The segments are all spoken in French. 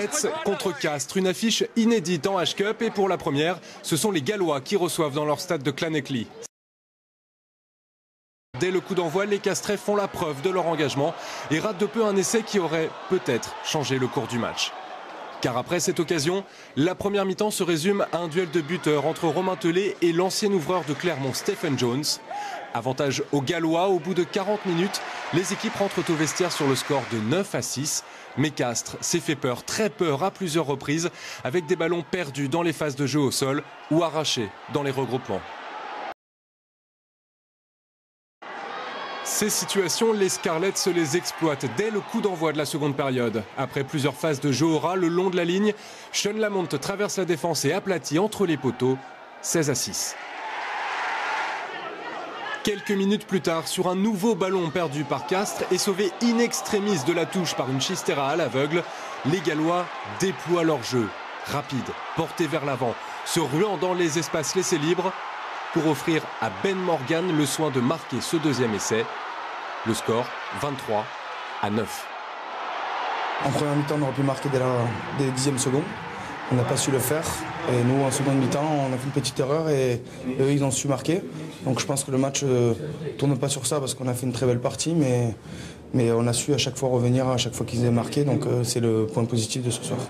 Scarlets contre Castres, une affiche inédite en H-Cup et pour la première, ce sont les Gallois qui reçoivent dans leur stade de Llanelli. Dès le coup d'envoi, les Castrais font la preuve de leur engagement et ratent de peu un essai qui aurait peut-être changé le cours du match. Car après cette occasion, la première mi-temps se résume à un duel de buteurs entre Romain Tellet et l'ancien ouvreur de Clermont, Stephen Jones. Avantage aux Gallois, au bout de 40 minutes, les équipes rentrent au vestiaire sur le score de 9-6. Mais Castres s'est fait peur, très peur à plusieurs reprises, avec des ballons perdus dans les phases de jeu au sol ou arrachés dans les regroupements. Ces situations, les Scarlets se les exploitent dès le coup d'envoi de la seconde période. Après plusieurs phases de jeu au ras le long de la ligne, Sean Lamont traverse la défense et aplatit entre les poteaux, 16-6. Quelques minutes plus tard, sur un nouveau ballon perdu par Castres et sauvé in extremis de la touche par une Chistera à l'aveugle, les Gallois déploient leur jeu, rapide, porté vers l'avant, se ruant dans les espaces laissés libres, pour offrir à Ben Morgan le soin de marquer ce deuxième essai. Le score, 23-9. En première mi-temps, on aurait pu marquer dès les 10e secondes. On n'a pas su le faire. Et nous, en seconde mi-temps, on a fait une petite erreur et eux, ils ont su marquer. Donc je pense que le match ne tourne pas sur ça parce qu'on a fait une très belle partie. Mais on a su à chaque fois revenir, à chaque fois qu'ils aient marqué. Donc c'est le point positif de ce soir.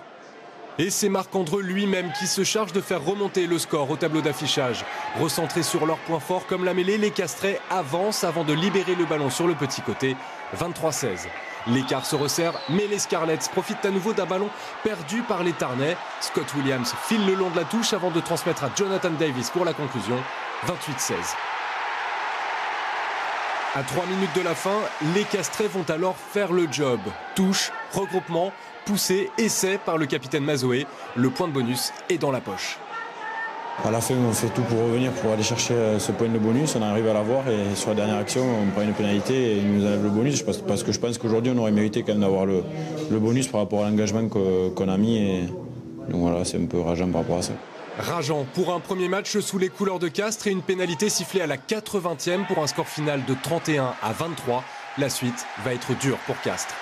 Et c'est Marc-André lui-même qui se charge de faire remonter le score au tableau d'affichage. Recentrés sur leurs points forts comme la mêlée, les Castrais avancent avant de libérer le ballon sur le petit côté, 23-16. L'écart se resserre, mais les Scarlets profitent à nouveau d'un ballon perdu par les Tarnais. Scott Williams file le long de la touche avant de transmettre à Jonathan Davis pour la conclusion, 28-16. À 3 minutes de la fin, les Castrais vont alors faire le job. Touche, regroupement, poussé, essai par le capitaine Mazoé. Le point de bonus est dans la poche. À la fin, on fait tout pour revenir, pour aller chercher ce point de bonus. On arrive à l'avoir et sur la dernière action, on prend une pénalité et il nous enlève le bonus. Parce que je pense qu'aujourd'hui, on aurait mérité quand même d'avoir le bonus par rapport à l'engagement qu'on a mis. Et donc voilà, c'est un peu rageant par rapport à ça. Rageant pour un premier match sous les couleurs de Castres et une pénalité sifflée à la 80e pour un score final de 31-23. La suite va être dure pour Castres.